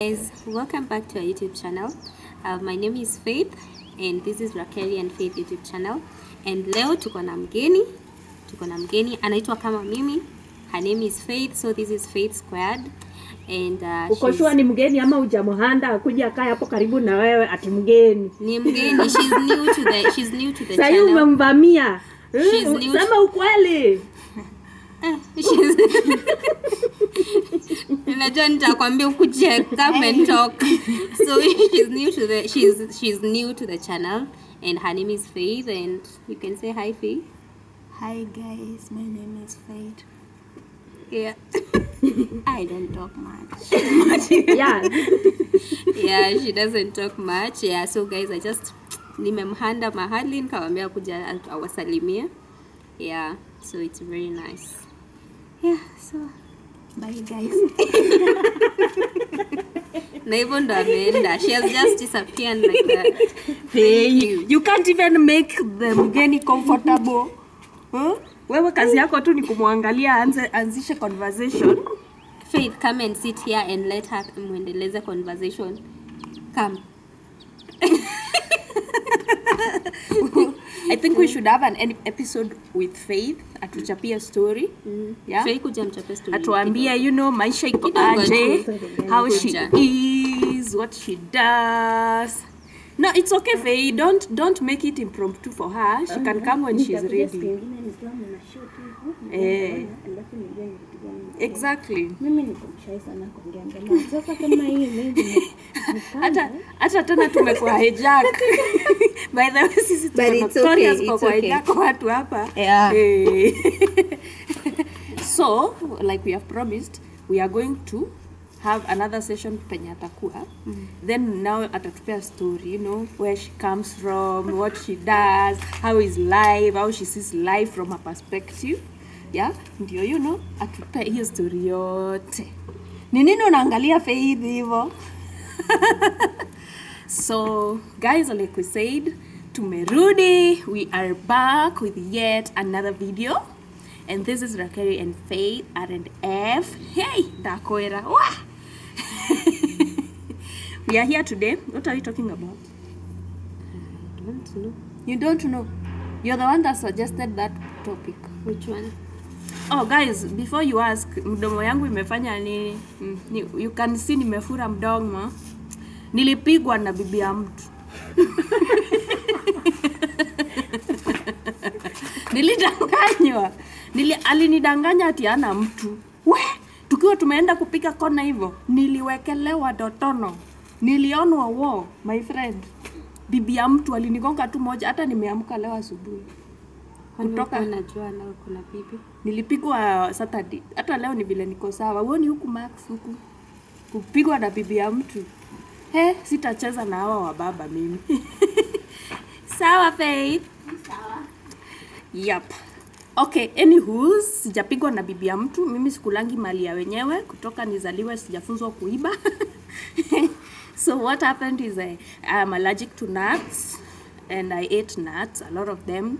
Guys, welcome back to our YouTube channel. My name is Faith and this is Rakeli and Faith YouTube channel. And leo tuko na mgeni anaitwa kama mimi. Her name is Faith, so this is Faith Squared. And uko sure ni mgeni ama hujamuhanda kuja akae hapo karibu na wewe ati mgeni? Ni mgeni. She's new to the channel. Sasa umemvamia. Sema ukweli. Unajua nitakwambia ukuje come and talk. So she's new to the channel and her name is Faith, and you can say hi, Faith. Hi guys, my name is Faith. Yeah. I don't talk much. Yeah, she doesn't talk much. Yeah, so guys, I just nimemhanda mahali nikamwambia kuja awasalimia. Yeah, so it's very nice. Yeah, so bye guys. Na hivyo ndo ameenda. She has just disappeared like that. Hey, you can't even make the mgeni comfortable. Huh? Wewe kazi yako tu ni kumwangalia anzishe conversation. Faith, come and sit here and let her muendeleze conversation. Come. I think we should have an episode with Faith. Atuchapia story. Yeah. Faith kuja mchape story. Atuambia, you know, maisha iko aje, how she is, what she does. No, it's okay, Faith. Don't make it impromptu for her. She can come when she's ready. Exactly. Mimi niko shy sana kuongea mbele. Sasa kama hii mimi hata tena tumekuwa hijack. By the way, sisi tunatorious kwa hijack watu hapa. Yeah. So, like we have promised, we are going to have another session penye atakuwa. Then now atatupea story, you know, where she comes from, what she does, how is life, how she sees life from her perspective. Yeah, ndio, you know, atupe hiyo story yote. Ni nini unaangalia Faith hivyo? So, guys, like we said, tumerudi. We are back with yet another video. And this is Rakeli and Faith R&F. Hey, Dakoera. We are here today. What are we talking about? I don't know. You don't know? You're the one that suggested that topic. Which one? Oh guys, before you ask, mdomo yangu imefanya nini? You can see nimefura mdomo. Nilipigwa na bibi ya mtu. Nilidanganywa. Alinidanganya ati ana mtu. Tukiwa tumeenda kupika kona hivyo, niliwekelewa dotono. Nilionwa wo, my friend. Bibi ya mtu alinigonga tu moja, hata nimeamka leo asubuhi. Kutoka najua leo kuna bibi. Nilipigwa Saturday. Hata leo ni vile niko sawa. Uone huku Max huku. Kupigwa na bibi ya mtu. Sitacheza na hawa wa baba mimi. Sawa Faith. sawa. Yep. Okay, anywho, sijapigwa na bibi ya mtu. Mimi sikulangi mali ya wenyewe. Kutoka nizaliwe sijafunzwa kuiba. So what happened is I'm allergic to nuts. And I ate nuts, a lot of them.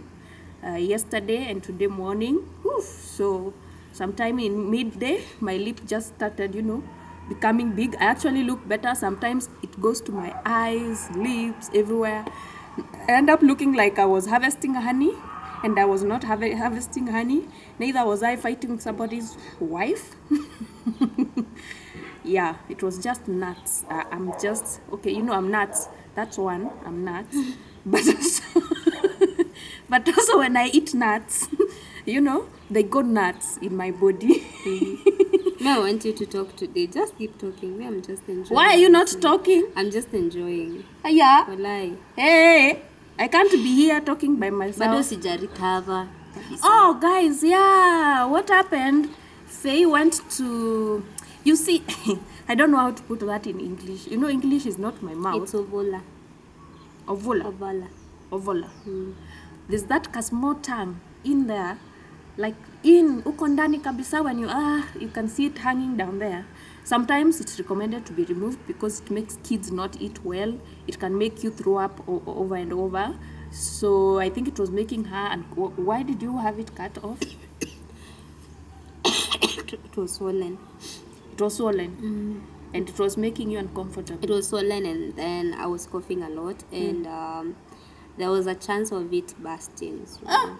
Yesterday and today morning. So sometime in midday my lip just started, you know, becoming big. I actually look better. Sometimes it goes to my eyes, lips, everywhere. I end up looking like I was harvesting honey, and I was not harvesting honey. Neither was I fighting somebody's wife. Yeah, it was just nuts. I'm just okay, you know, I'm nuts. That's one. I'm nuts. But also when I eat nuts, you know, they go nuts in my body. No, I want you to talk today. Just keep talking. Me, I'm just enjoying. Why are you not talking? I'm just enjoying. Yeah. Walai. Hey, I can't be here talking by myself. Bado sija recover. Oh, guys, yeah. What happened? Faye went to... You see, I don't know how to put that in English. You know, English is not my mouth. It's ovola. Ovola. Ovola. There's that kasmo tongue in there, like in uko ndani kabisa. When you can see it hanging down there. Sometimes it's recommended to be removed because it makes kids not eat well. It can make you throw up over and over. So I think it was making her. And why did you have it cut off? It was swollen. It was swollen. And it was making you uncomfortable. It was swollen, and then I was coughing a lot, and there was a chance of it bursting. So, yeah.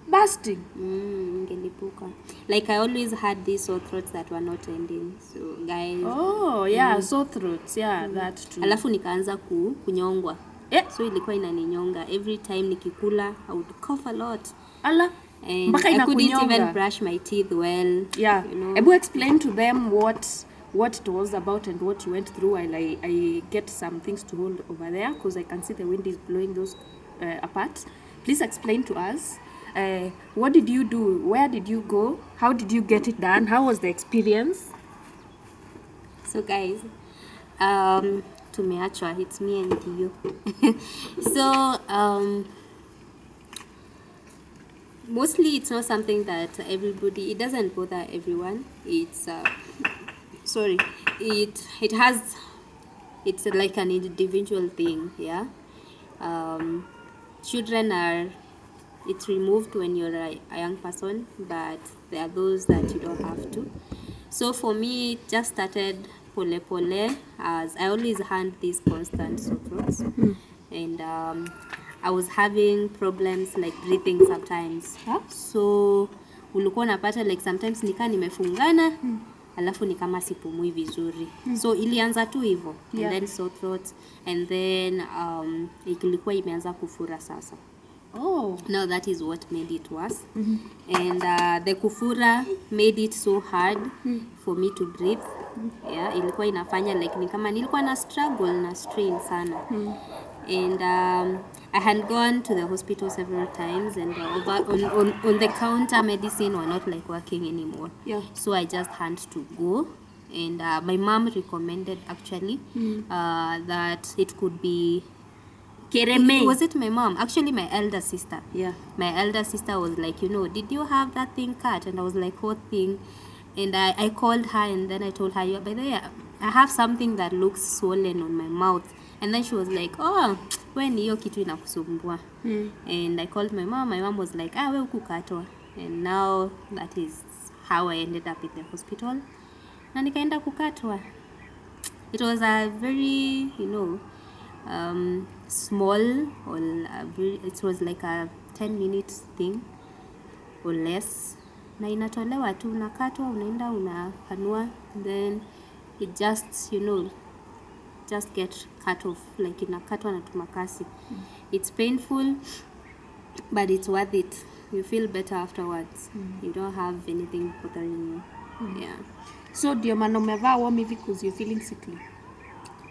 Bursting. Ngelipuka. Like I always had these sore throats that were not ending. So guys. Oh, yeah, sore throats. Yeah, that's true. Alafu nikaanza kunyongwa. So ilikuwa inaninyonga. Every time nikikula, I would cough a lot. Ala. And I couldn't even brush my teeth well. Yeah. You know. Ebu explain to them what it was about and what you went through while I get some things to hold over there, because I can see the wind is blowing those apart. Please explain to us. What did you do? Where did you go? How did you get it done? How was the experience? So guys, tumeachwa, it's me and you. So mostly it's not something that everybody, it doesn't bother everyone. It's it's like an individual thing. Yeah. Children are, it's removed when you're a young person, but there are those that you don't have to. So for me, it just started pole pole, as I always had these constant sore throats. And I was having problems like breathing sometimes. So ulikuwa unapata like sometimes nikaa nimefungana, alafu ni kama sipumui vizuri. So ilianza tu hivyo, and then sore throat, and then ilikuwa imeanza kufura sasa. Oh. Now that is what made it worse. And the kufura made it so hard for me to breathe. Yeah, ilikuwa inafanya like ni kama nilikuwa na struggle na strain sana. And I had gone to the hospital several times, and on the counter medicine were not like working anymore. Yeah. So I just had to go, and my mom recommended actually that it could be was it my mom? Actually, my elder sister. Yeah. My elder sister was like, did you have that thing cut? And I was like, what thing? And I called her, and then I told her, by the way, I have something that looks swollen on my mouth. And then she was like, oh, when hiyo kitu inakusumbua. And I called my mom. My mom was like, we ukukatwa. And now that is how I ended up in the hospital. Na nikaenda kukatwa. It was a very, small, or it was like a 10-minute thing or less. Na inatolewa tu, unakatwa, unaenda unapanua, then it just just get cut off, like inakatwa na tumakasi. It's painful, but it's worth it. You feel better afterwards. You don't have anything bothering you. Yeah. So ndio maana umevaa warm hivi because you're feeling sickly?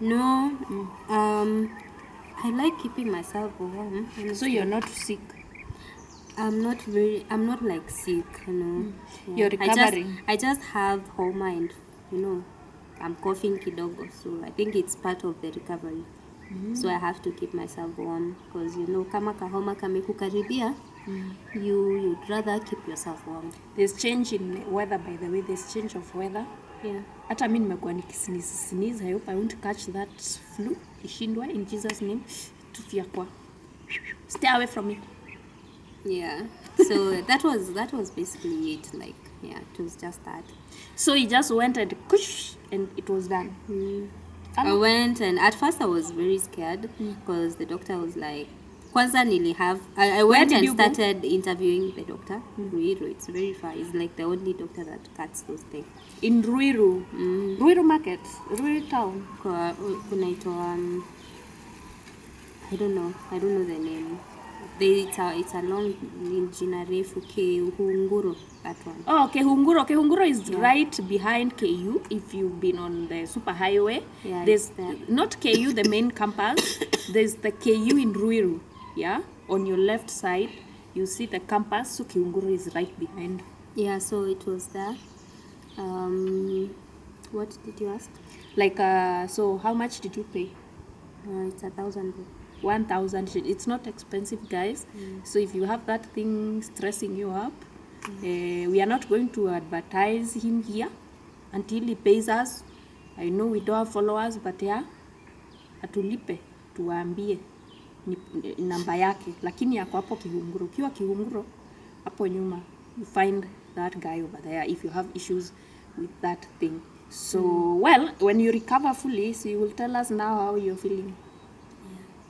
No. I like keeping myself warm. So you're not sick? I'm not like sick, Yeah. You're recovering? I just have homa, and I'm coughing kidogo, so I think it's part of the recovery. So I have to keep myself warm, because kama kahoma kamekukaribia, you'd rather keep yourself warm. There's change in weather, by the way. There's change of weather. Yeah. Hata mimi nimekuwa nikisneeze. I hope I won't catch that flu. Ishindwa in Jesus name. Tufiakwa. Stay away from me. Yeah. So that was basically it. Like, yeah, it was just that. So you just went and kush, and it was done. I went, and at first I was very scared, because the doctor was like, kwanza I went and started interviewing the doctor. Ruiru, it's very far. It's like the only doctor that cuts those things. In Ruiru? Ruiru market? Ruiru town? Kunaitwa, I don't know the name. It's a long jina refu, Kehunguro, that one. Oh, Kehunguro is right behind KU. If you've been on the super highway, there's not KU, the main campus. There's the KU in Ruiru. Yeah, on your left side, you see the campus. So Kehunguro is right behind. Yeah, so it was there. What did you ask? Like, so how much did you pay? It's 1,000. 1,000. It's not expensive, guys. So if you have that thing stressing you up, we are not going to advertise him here until he pays us. I know we don't have followers, but yeah, atulipe tuwaambie namba yake, lakini yako hapo Kihunguro. Ukiwa Kihunguro hapo nyuma, you find that guy over there if you have issues with that thing. So, well, when you recover fully, so you will tell us now how you're feeling.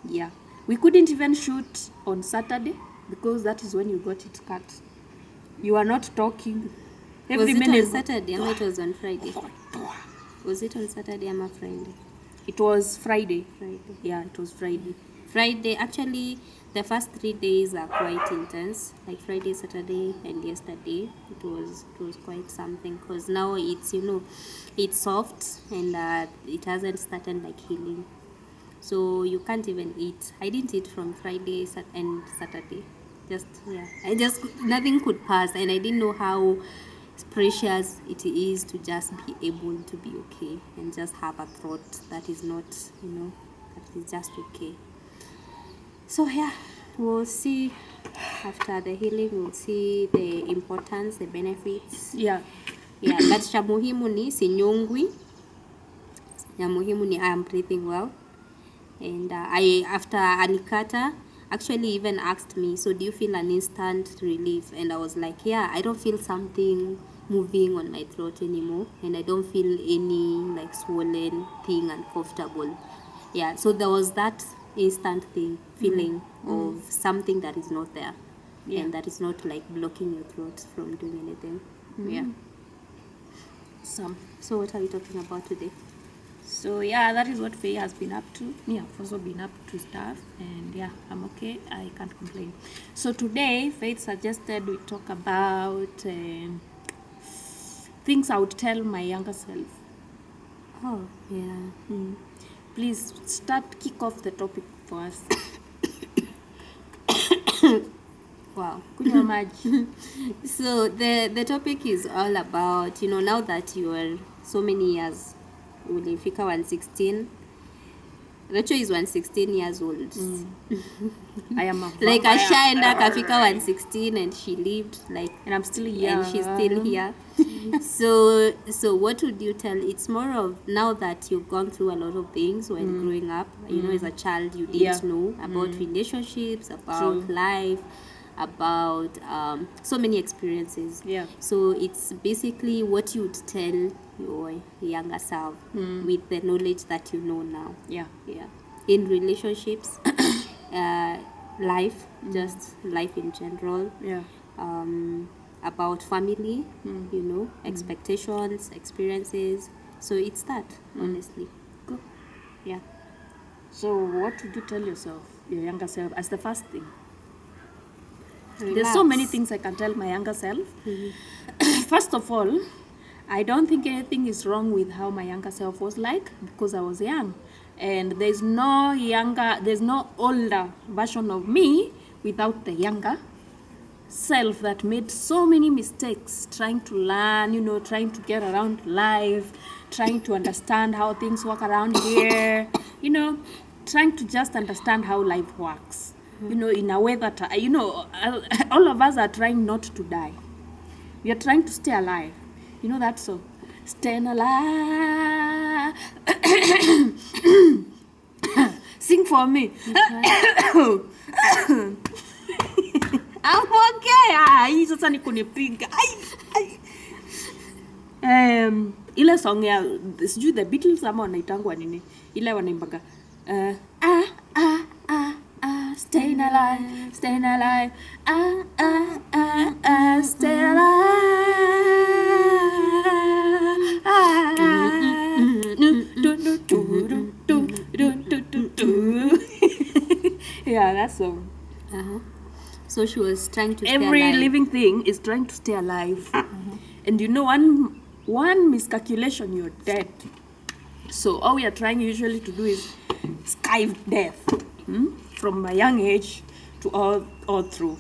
Yeah. We couldn't even shoot on Saturday because that is when you got it cut. You are not talking. Was it on Saturday or it was on Friday? Was it on Saturday or Friday? It was Friday. Friday. Yeah, it was Friday. Friday, actually, the first 3 days are quite intense. Like Friday, Saturday, and yesterday, it was quite something. Because now it's, it's soft and it hasn't started like healing. So you can't even eat. I didn't eat from Friday and Saturday. Nothing could pass, and I didn't know how precious it is to just be able to be okay and just have a thought that is not, that is just okay. So yeah, we'll see after the healing, we'll see the importance, the benefits. Yeah. But cha muhimu ni sinyongwi. Ya muhimu ni I am breathing well. And after alikata, actually even asked me, so do you feel an instant relief? And I was like, yeah, I don't feel something moving on my throat anymore, and I don't feel any like swollen thing uncomfortable. Yeah, so there was that instant feeling of something that is not there, and that is not like blocking your throat from doing anything. Yeah. So what are we talking about today? So yeah, that is what Faye has been up to. Me, I've also been up to stuff, and yeah, I'm okay. I can't complain. So today, Faith suggested we talk about things I would tell my younger self. Oh, yeah. Please kick off the topic for us. Wow. Kunywa maji. So the topic is all about, now that you are so many years, ulifika 116. Rachel is 116 years old. I am a like ashaenda kafika 116 and she lived and I'm still here. And she's still here. So what would you tell? It's more of now that you've gone through a lot of things when growing up, as a child you didn't know about relationships, about life, about so many experiences. Yeah. So it's basically what you would tell your younger self with the knowledge that you know now. Yeah. Yeah. In relationships, life, just life in general. Yeah. About family, expectations, experiences. So it's that, honestly. Good. Yeah. So what would you tell yourself, your younger self, as the first thing? Relax. There's so many things I can tell my younger self. First of all, I don't think anything is wrong with how my younger self was like, because I was young. And there's no older version of me without the younger self that made so many mistakes trying to learn, trying to get around life, trying to understand how things work around here, trying to just understand how life works. In a way that, all of us are trying not to die. We are trying to stay alive. You know that song? Staying alive. Sing for me. I'm okay. Hii sasa ni kunipiga. Ile song ya sijui the Beatles ama wanaitangwa nini? Ile wanaimbaga staying alive, staying alive, stay alive. Yeah, that song. So she was trying to stay Every alive. living thing is trying to stay alive. And one miscalculation, you're dead. So all we are trying usually to do is skive death. From a young age to all through,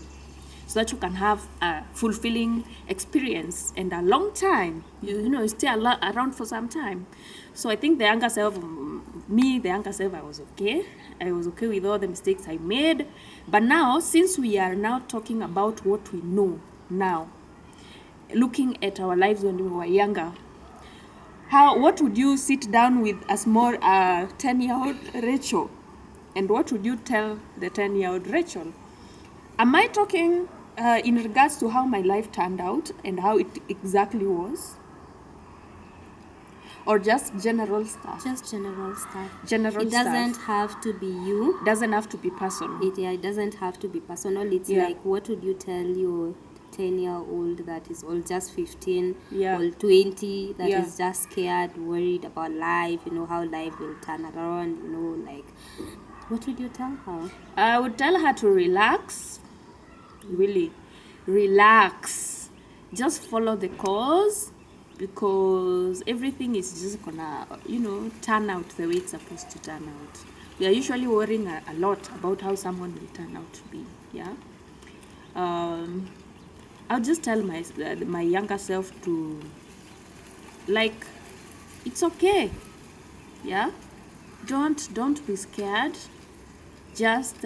so that you can have a fulfilling experience and a long time. You stay around for some time. So I think the younger self, I was okay. I was okay with all the mistakes I made. But now, since we are now talking about what we know now, looking at our lives when we were younger, what would you sit down with a small 10-year-old Rachel? And what would you tell the 10-year-old Rachel? Am I talking in regards to how my life turned out and how it exactly was? or just general stuff? Just general stuff. General It doesn't stuff. have to be you. Doesn't have to be personal. It doesn't have to be personal. It's Yeah. like, what would you tell your 10-year-old that is or just 15 Yeah. or 20 that Yeah. is just scared, worried about life, how life will turn around, like, what would you tell her? I would tell her to relax. Really, relax. Just follow the course, because everything is just gonna, turn out the way it's supposed to turn out. We are usually worrying a lot about how someone will turn out to be. Yeah. I'll just tell my younger self to, like, it's okay. Yeah. Don't be scared. Just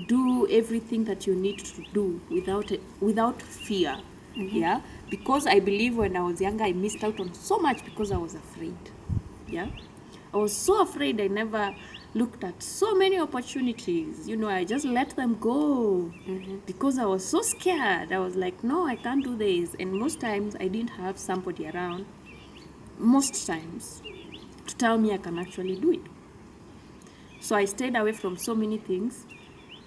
do everything that you need to do without fear. Yeah, because I believe when I was younger I missed out on so much because I was afraid. Yeah, I was so afraid. I never looked at so many opportunities. I just let them go because I was so scared. I was like, no, I can't do this. And most times I didn't have somebody around, most times, to tell me I can actually do it. So I stayed away from so many things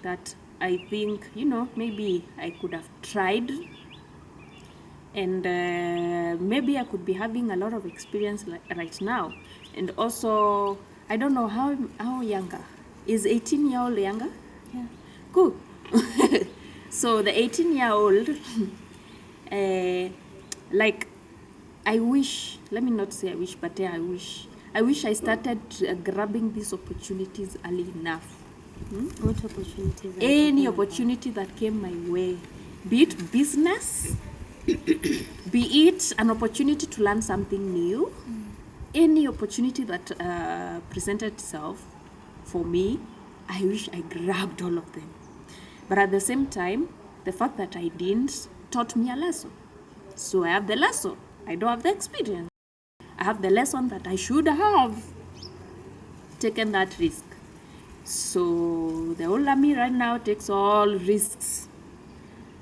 that I think, maybe I could have tried, and maybe I could be having a lot of experience right now. And also, I don't know how younger. Is 18-year-old younger? Yeah. Cool. So the 18-year-old, like, I wish, let me not say I wish, but yeah, I wish I started grabbing these opportunities early enough. What opportunities are you Any talking about? opportunity that came my way, be it business, be it an opportunity to learn something new, any opportunity that presented itself for me, I wish I grabbed all of them. But at the same time, the fact that I didn't taught me a lesson. So I have the lesson. I don't have the experience. I have the lesson that I should have taken that risk. So the older me right now takes all risks.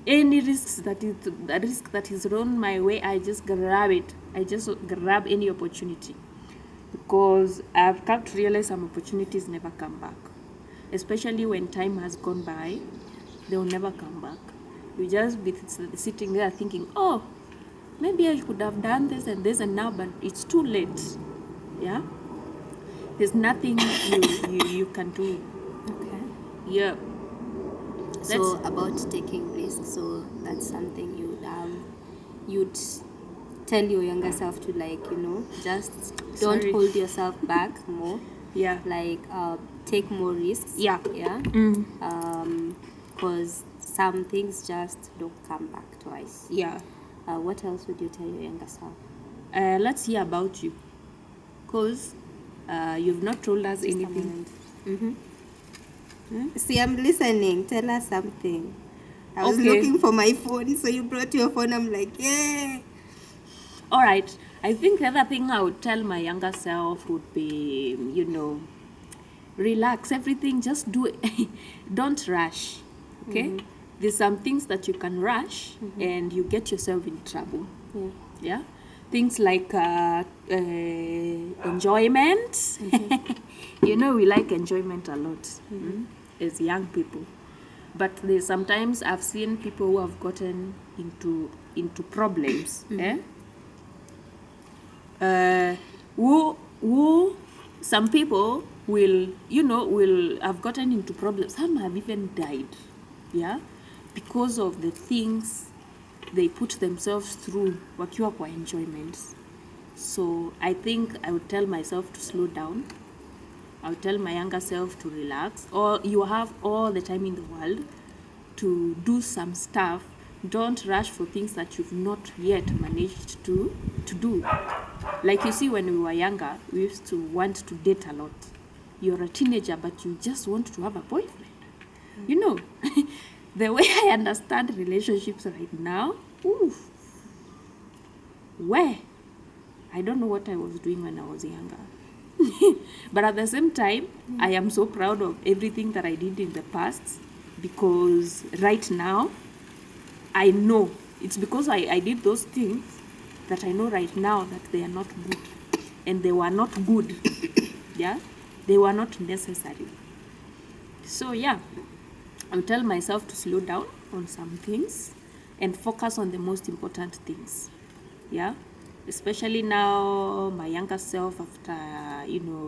Any risks the risk that is thrown my way, I just grab it. I just grab any opportunity, because I've come to realize some opportunities never come back, especially when time has gone by. They will never come back. You just be sitting there thinking, oh, maybe I could have done this and this, and now, but it's too late. Yeah, there's nothing you can do. Okay. Yeah. So about taking risks, so that's something you'd tell your younger self to, like, just don't Sorry. hold yourself back more. Yeah. Like, take more risks. Yeah. Yeah. Because some things just don't come back twice. Yeah. What else would you tell your younger self? Let's hear about you, because you've not told us anything. See, I'm listening. Tell us something. I was Okay. looking for my phone, so you brought your phone. I'm like, yeah. All right. I think the other thing I would tell my younger self would be, relax. Everything, just do it. Don't rush. Okay? There's some things that you can rush and you get yourself in trouble. Yeah. Yeah? Things like enjoyment. We like enjoyment a lot as young people. But there's sometimes I've seen people who have gotten into problems. Who some people will have gotten into problems. Some have even died. Yeah? Because of the things they put themselves through wakiwa kwa enjoyments. So I think I would tell myself to slow down. I would tell my younger self to relax. Or you have all the time in the world to do some stuff. Don't rush for things that you've not yet managed to do. Like, you see, when we were younger, we used to want to date a lot. You're a teenager, but you just want to have a boyfriend. The way I understand relationships right now, I don't know what I was doing when I was younger. But at the same time, I am so proud of everything that I did in the past, because right now, I know it's because I did those things that I know right now that they are not good, and they were not good. Yeah, they were not necessary. So yeah, I'll tell myself to slow down on some things and focus on the most important things. Yeah, especially now my younger self after,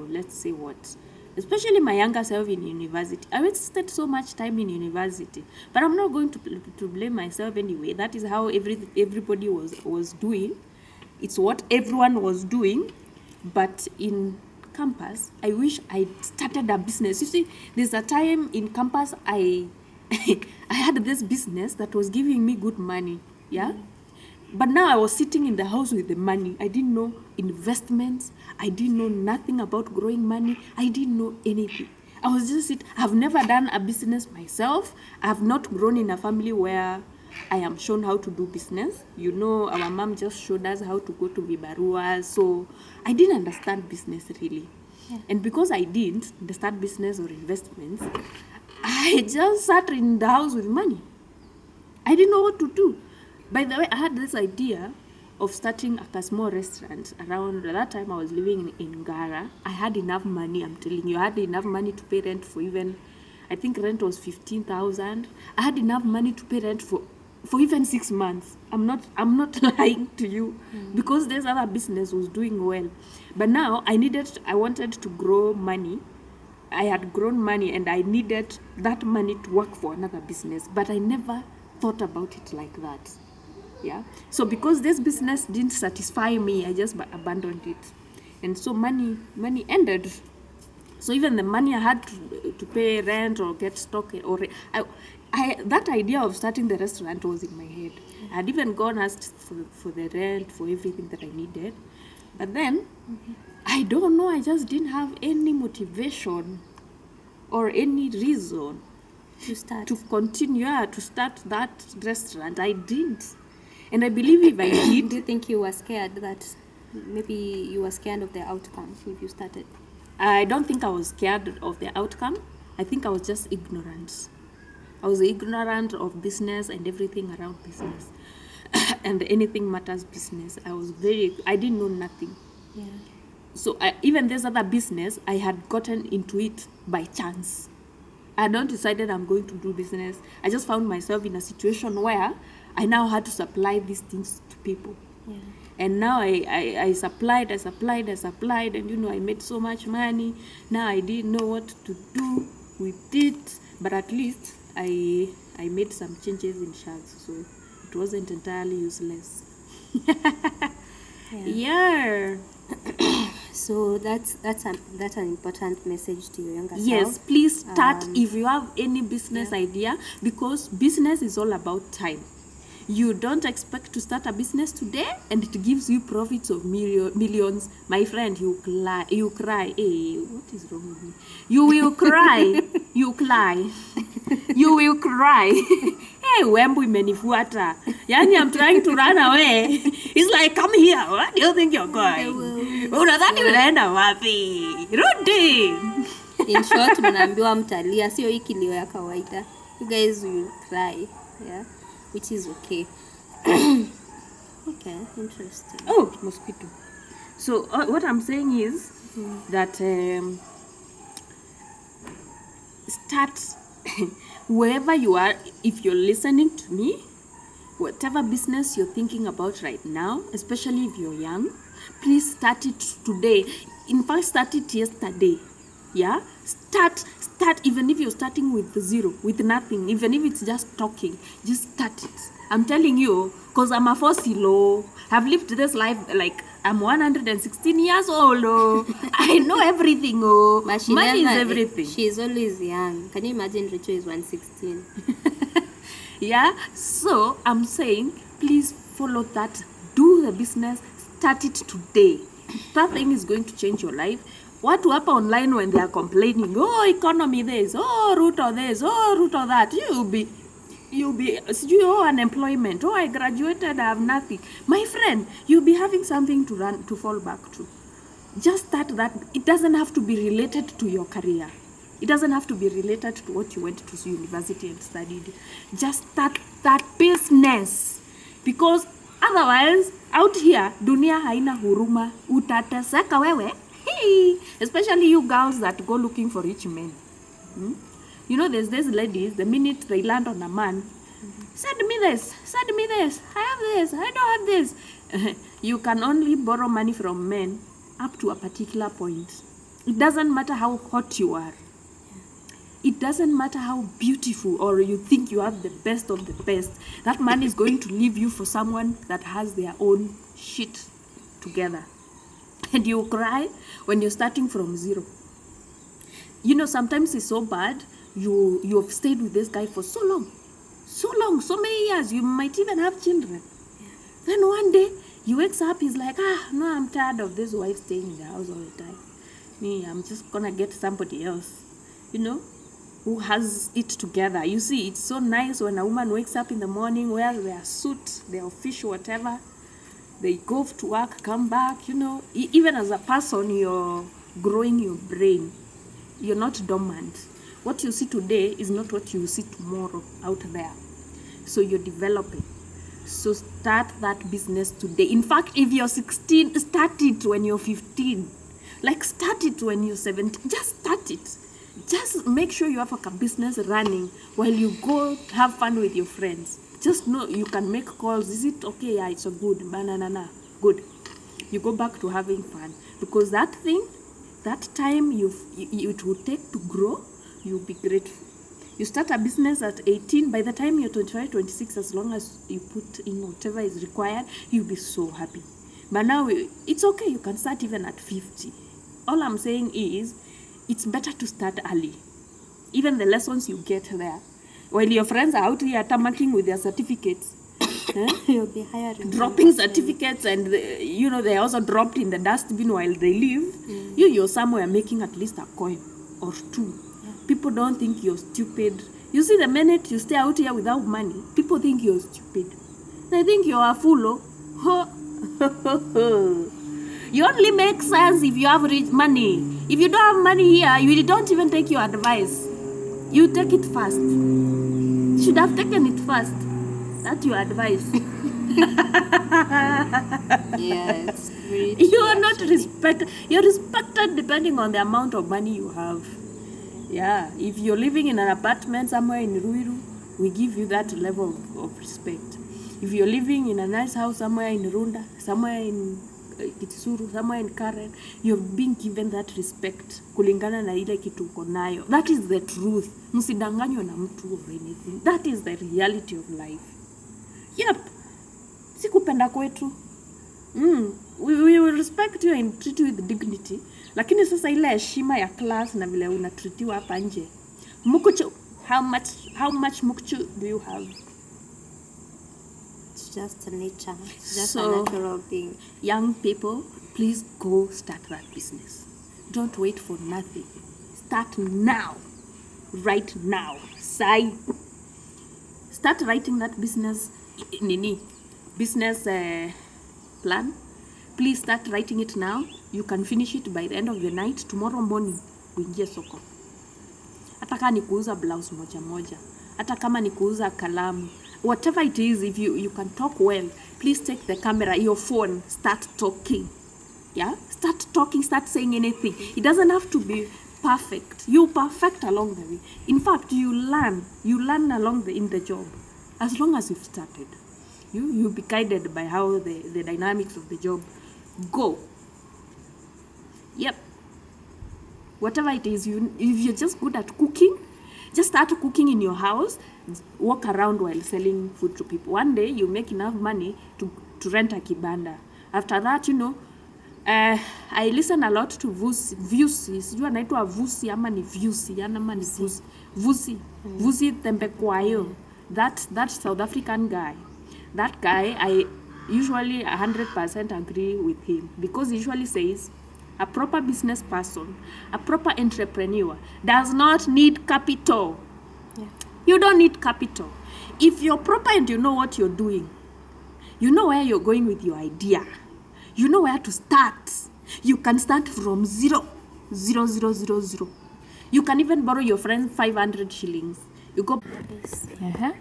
let's say what, especially my younger self in university. I wasted so much time in university, but I'm not going to blame myself anyway. That is how everybody was doing. It's what everyone was doing. But in campus, I wish I started a business. You see, there's a time in campus I I had this business that was giving me good money. Yeah. But now I was sitting in the house with the money. I didn't know investments. I didn't know nothing about growing money. I didn't know anything. I was just I've never done a business myself. I have not grown in a family where I am shown how to do business. Our mom just showed us how to go to Vibarua. So I didn't understand business really. Yeah. And because I didn't understand business or investments, I just sat in the house with money. I didn't know what to do. By the way, I had this idea of starting a small restaurant. Around that time, I was living in Ngara. I had enough money, I'm telling you. I had enough money to pay rent for even, I think rent was 15,000. I had enough money to pay rent for even 6 months. I'm not lying to you, because this other business was doing well. But now I wanted to grow money. I had grown money and I needed that money to work for another business, but I never thought about it like that. Yeah. So because this business didn't satisfy me, I just abandoned it. And so money ended. So even the money I had to pay rent or get stock, or that idea of starting the restaurant was in my head. I had even gone asked for the rent, for everything that I needed. But then, I don't know, I just didn't have any motivation or any reason to continue to start that restaurant. I didn't. And I believe if I did... Do you think you were scared that maybe you were scared of the outcome if you started? I don't think I was scared of the outcome. I think I was just ignorant. I was ignorant of business and everything around business. And anything matters business. I didn't know nothing. Yeah. So even this other business, I had gotten into it by chance. I had not decided I'm going to do business. I just found myself in a situation where I now had to supply these things to people. Yeah. And now I supplied, and I made so much money. Now I didn't know what to do with it, but at least I made some changes in shares, so it wasn't entirely useless. Yeah. So that's an important message to your younger self. Yes, please start if you have any business idea, because business is all about time. You don't expect to start a business today and it gives you profits of millions. My friend, you cry. Hey, what is wrong with me? You will cry. You will cry. Hey, wembu imenifuata. Yani, I'm trying to run away. It's like, come here. What do you think you're going? Unadhani unaenda wapi? Rudi. In short, mnaambiwa mtalia, sio hii kilio ya kawaida. You guys will cry. Yeah. Which is okay. Okay, interesting. Oh, mosquito. So what I'm saying is that start wherever you are. If you're listening to me, whatever business you're thinking about right now, especially if you're young, please start it today. In fact, start it yesterday. Yeah, start even if you're starting with zero, with nothing, even if it's just talking, just start it. I'm telling you, because I'm a fossil. I've lived this life like I'm 116 years old. I know everything. Money is everything. She's always young. Can you imagine Rachel is 116? Yeah, so I'm saying, please follow that. Do the business. Start it today. That thing is going to change your life. What to happen online when they are complaining? Oh, economy this, oh, root of this, oh, root of that. You'll be, unemployment. Oh, I graduated, I have nothing. My friend, you'll be having something to fall back to. Just start that. It doesn't have to be related to your career. It doesn't have to be related to what you went to university and studied. Just start that business. Because Otherwise, out here, dunia haina huruma. Utateseka wewe. Hey. Especially you girls that go looking for rich men. You know, there's these ladies, the minute they land on a man, send me this, I have this, I don't have this. You can only borrow money from men up to a particular point. It doesn't matter how hot you are. It doesn't matter how beautiful or you think you have the best of the best. That man is going to leave you for someone that has their own shit together. And you cry when you're starting from zero. You know, sometimes it's so bad, you have stayed with this guy for so long, so many years, you might even have children. Then one day, he wakes up, he's like, no, I'm tired of this wife staying in the house all the time. Me, I'm just gonna get somebody else, you know, who has it together. You see, it's so nice when a woman wakes up in the morning, wears their suit, their official whatever, they go to work, come back, you know. Even as a person, you're growing your brain. You're not dormant. What you see today is not what you see tomorrow out there. So you're developing. So start that business today. In fact, if you're 16, start it when you're 15. Like start it when you're 17. Just start it. Just make sure you have a business running while you go have fun with your friends. Just know you can make calls. Is it okay? Yeah, it's a good. Banana. Good. You go back to having fun. Because that thing, that time it will take to grow, you'll be grateful. You start a business at 18, by the time you're 25, 26, as long as you put in whatever is required, you'll be so happy. But now, it's okay, you can start even at 50. All I'm saying is, it's better to start early. Even the lessons you get there. While your friends are out here tamacking with their certificates, You'll be hiring. dropping certificates, and you know, they also dropped in the dustbin while they leave. You're somewhere making at least a coin or two. People don't think you're stupid. You see, the minute you stay out here without money, people think you're stupid. They think you're a fool. You only make sense if you have rich money. If you don't have money here, you don't even take your advice. You take it first. You should have taken it first. That's your advice. Yeah, it's very You true, are not actually. respected. You're respected depending on the amount of money you have. Yeah, if you're living in an apartment somewhere in Ruiru, we give you that level of respect. If you're living in a nice house somewhere in Runda, somewhere in Kitsuru, somewhere in Karen, you've been given that respect kulingana na ile kitu uko nayo. That is the truth. Msidanganywe na mtu or anything. That is the reality of life. Yep. Sikupenda kwetu. We will respect you and treat you with dignity. Lakini sasa ile heshima ya class na vile unatritiwa hapa nje. Mukuchu, how much mukuchu do you have? It's just a nature. It's just So, a natural thing. Young people, please go start that business. Don't wait for nothing. Start now. Right now. Start writing that business business plan. Please start writing it now. You can finish it by the end of the night. Tomorrow morning, uingie soko. Hata kama ni kuuza blouse moja. Hata kama ni kuuza kalamu. Whatever it is, if you can talk well, please take the camera, your phone, start talking. Yeah? Start talking, start saying anything. It doesn't have to be perfect. You perfect along the way. In fact, you learn along in the job. As long as you've started. You'll be guided by how the dynamics of the job go. Yep. Whatever it is, if you're just good at cooking, just start cooking in your house. Walk around while selling food to people. One day you make enough money to rent a kibanda. After that, I listen a lot to Vusi. Sijui anaitwa Vusi ama ni Vusi, ama ni Vusi. Vusi Thembekwayo. That South African guy. That guy, I usually 100% agree with him because he usually says a proper business person, a proper entrepreneur does not need capital. Yeah. You don't need capital. If you're proper and you know what you're doing, you know where you're going with your idea, you know where to start. You can start from 0. You can even borrow your friend 500 shillings. You go. Yes. Uh-huh.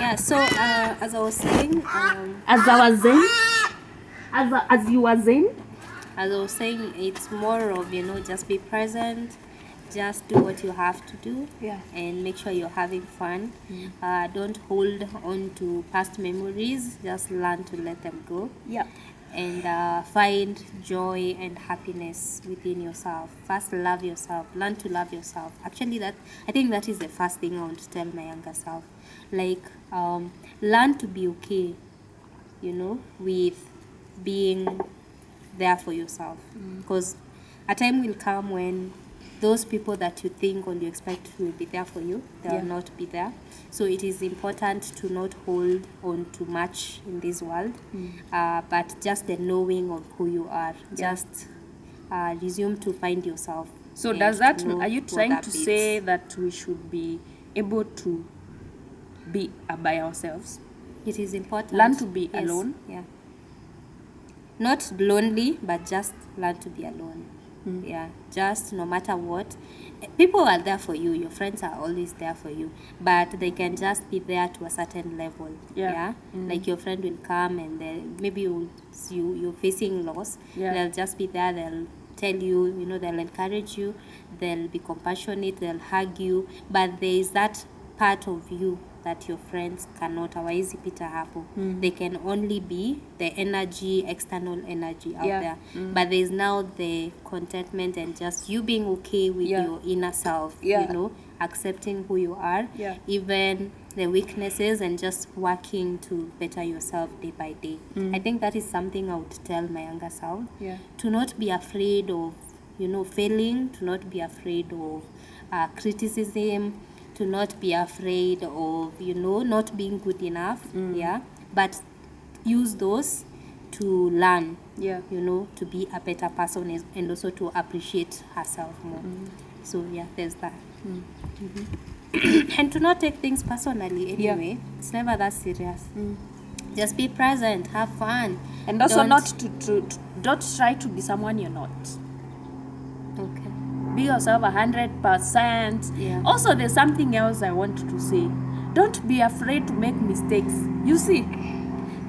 Yeah, so as I was saying, As I was saying, as you were saying, as I was saying, it's more of, just be present, just do what you have to do, Yeah. and make sure you're having fun. Don't hold on to past memories, just learn to let them go. yeah, And find joy and happiness within yourself. First, love yourself. Learn to love yourself. Actually, I think that is the first thing I want to tell my younger self. Like, learn to be okay, with being there for yourself. Because a time will come when those people that you think or you expect will be there for you, they'll Yeah. not be there. So it is important to not hold on too much in this world, but just the knowing of who you are. Just resume to find yourself. So and does to that, know are you what trying that to means. say that we should be able to be by ourselves? It is important. Learn to be Yes, alone? Yeah. Not lonely, but just learn to be alone. Yeah. Just no matter what. People are there for you. Your friends are always there for you. But they can just be there to a certain level. Yeah. Like your friend will come and then maybe you're facing loss. Yeah. They'll just be there. They'll tell you, they'll encourage you. They'll be compassionate. They'll hug you. But there is that part of you that your friends cannot, hawawezi pita hapo. They can only be the energy, external energy out Yeah. there. But there's now the contentment and just you being okay with Yeah. your inner self, Yeah. accepting who you are, Yeah. even the weaknesses, and just working to better yourself day by day. I think that is something I would tell my younger self. Yeah. To not be afraid of, failing, to not be afraid of criticism, to not be afraid of, not being good enough, but use those to learn, Yeah. to be a better person and also to appreciate herself more. So, yeah, there's that. And to not take things personally anyway. It's never that serious. Just be present, have fun. And also Don't- not to don't try to be someone you're not. Okay. Be yourself 100%. Yeah. Also, there's something else I want to say. Don't be afraid to make mistakes. You see,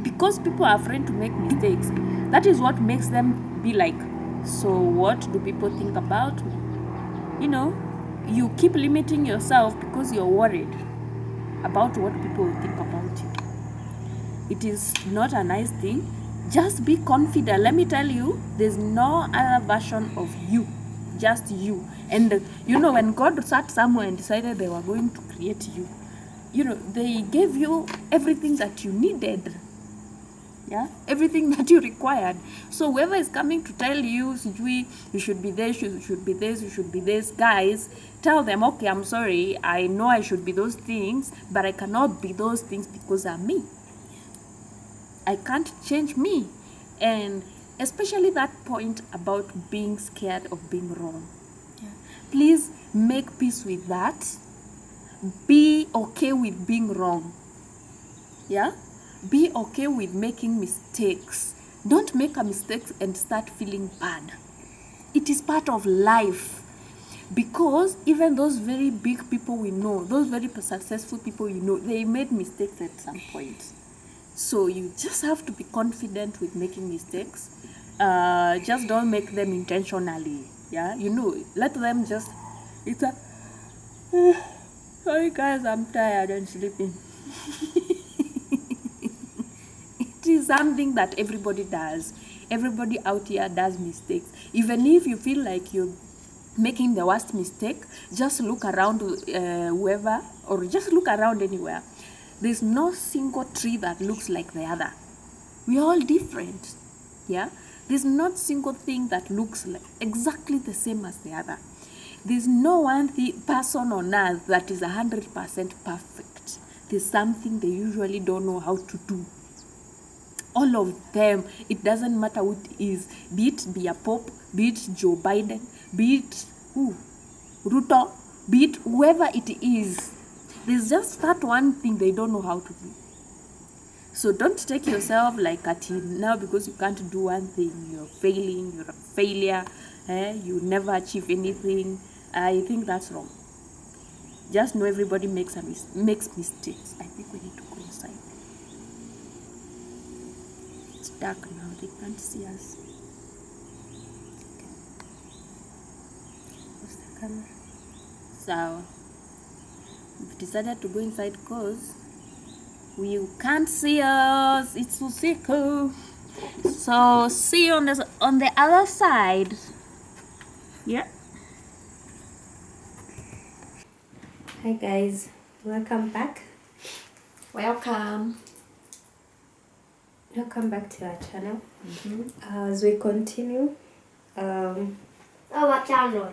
because people are afraid to make mistakes, that is what makes them be like, so what do people think about me? You keep limiting yourself because you're worried about what people will think about you. It is not a nice thing. Just be confident. Let me tell you, there's no other version of you, just you. And when God sat somewhere and decided they were going to create you, they gave you everything that you needed. Yeah, everything that you required. So whoever is coming to tell you, you should be this, you should be this, you should be this, guys, tell them, okay, I'm sorry, I know I should be those things, but I cannot be those things because I'm me. I can't change me. And especially that point about being scared of being wrong. Yeah. Please make peace with that. Be okay with being wrong. Yeah? Be okay with making mistakes. Don't make a mistake and start feeling bad. It is part of life. Because even those very big people we know, those very successful people you know, they made mistakes at some point. So you just have to be confident with making mistakes. Just don't make them intentionally. Yeah, let them just. It's a. Sorry guys, I'm tired and sleeping. It is something that everybody does. Everybody out here does mistakes. Even if you feel like you're making the worst mistake, just look around whoever, or just look around anywhere. There's no single tree that looks like the other. We're all different. Yeah? There's not single thing that looks like exactly the same as the other. There's no one person on earth that is 100% perfect. There's something they usually don't know how to do. All of them, it doesn't matter who it is, be a Pope, be it Joe Biden, be it Ruto, be it whoever it is. There's just that one thing they don't know how to do. So don't take yourself like a teen now because you can't do one thing. You're failing, you're a failure, you never achieve anything. I think that's wrong. Just know everybody makes mistakes. I think we need to go inside. dark now. They can't see us. What's the camera? So we've decided to go inside because we can't see us. It's usiku. So see you on the other side. Yeah. Hi guys, welcome back. Welcome. Welcome back to our channel. As we continue, Our channel.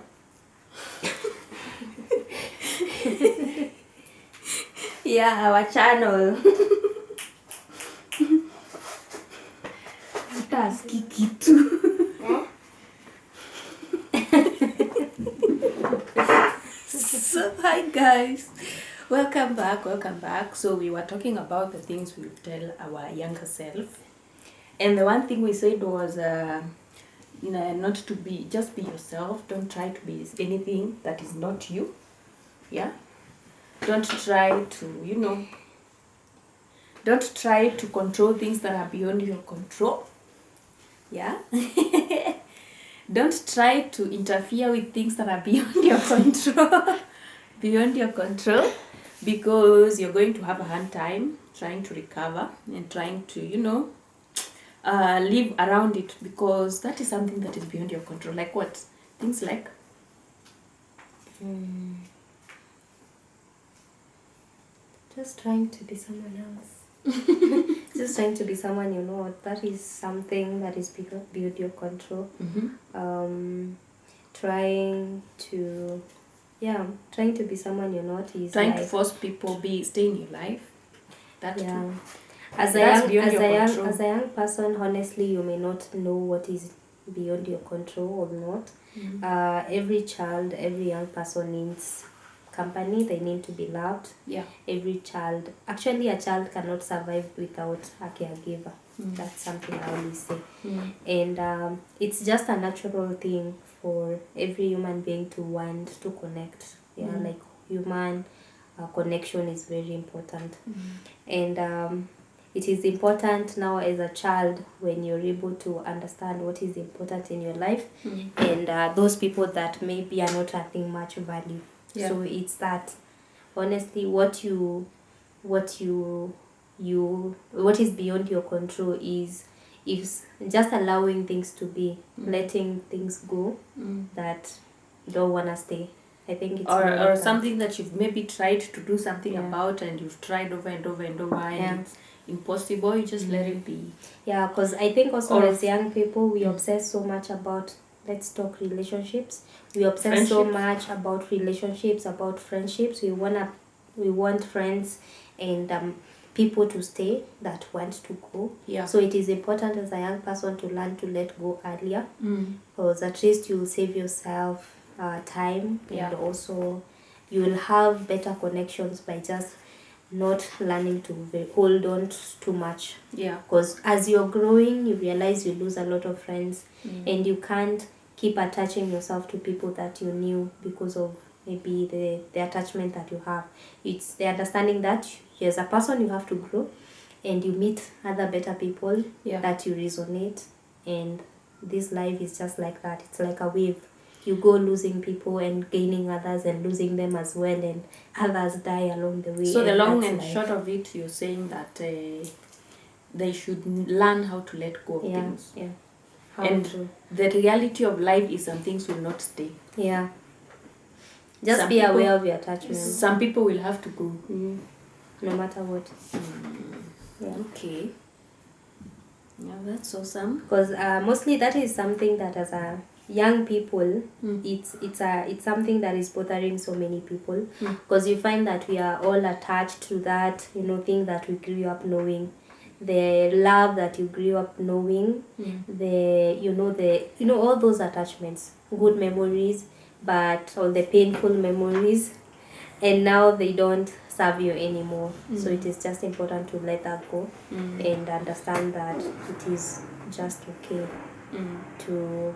yeah, our channel. Taski kitu. So hi guys, welcome back. So we were talking about the things we would tell our younger self, and the one thing we said was not to be, just be yourself. Don't try to be anything that is not you. Yeah, don't try to don't try to control things that are beyond your control. Yeah. Don't try to interfere with things that are beyond your control. Beyond your control, because you're going to have a hard time trying to recover and trying to live around it, because that is something that is beyond your control. Like what? Things like just trying to be someone else. Just trying to be someone you know. That is something that is beyond your control. Trying to be someone you're not is trying like, to force people stay in your life. That yeah. too. As That's a beyond your control. young person, honestly, you may not know what is beyond your control or not. Every child, every young person needs company. They need to be loved. Yeah. Every child, actually, a child cannot survive without a caregiver. That's something I always say. And it's just a natural thing for every human being to want to connect. Yeah, like human connection is very important. And it is important now as a child, when you're able to understand what is important in your life, and those people that maybe are not adding much value. Yeah. So it's that, honestly, what is beyond your control is just allowing things to be, letting things go that you don't want to stay. I think it's more or of that. something that you've maybe tried to do something Yeah. about, and you've tried over and over and over, and Yeah. it's impossible. You just let it be. Yeah, because I think also Or- as young people, we obsess so much about, let's talk relationships. We obsess so Friendships. much about relationships, about friendships. We want friends and people to stay that want to go. Yeah. So it is important as a young person to learn to let go earlier, because at least you'll save yourself time, Yeah. and also you'll have better connections by just not learning to hold on too much. Yeah. Because as you're growing, you realize you lose a lot of friends, and you can't keep attaching yourself to people that you knew because of maybe the attachment that you have. It's the understanding that you, as a person, you have to grow, and you meet other better people that you resonate, and this life is just like that. It's like a wave. You go losing people and gaining others, and losing them as well, and others die along the way. So the and long that's and life. short of it, you're saying that they should learn how to let go of Yeah, things. yeah. How And to, the reality of life is some things will not stay. yeah. Just Some be people- aware of your attachment, Some people will have to go. no matter what. Yeah. Okay. Yeah, that's awesome. Because mostly that is something that as a young people, it's something that is bothering so many people, because you find that we are all attached to that thing that we grew up knowing, the love that you grew up knowing, the all those attachments, good memories, but all the painful memories, and now they don't serve you anymore. So it is just important to let that go, and understand that it is just okay to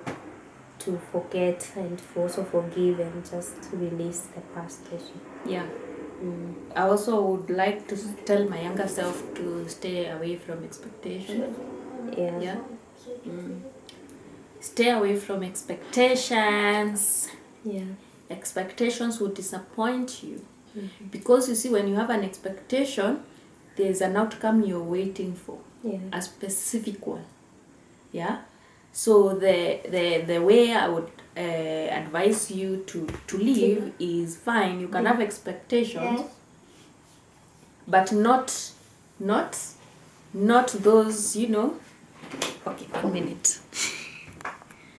forget, and to also forgive, and just to release the past also. Yeah. I also would like to tell my younger self to stay away from expectations. Yeah. Stay away from expectations. Yeah. Expectations will disappoint you. Because you see, when you have an expectation, there's an outcome you're waiting for. Yeah. A specific one. Yeah. So the way I would advise you to live is fine. You can have expectations, but not those, Okay, 1 minute.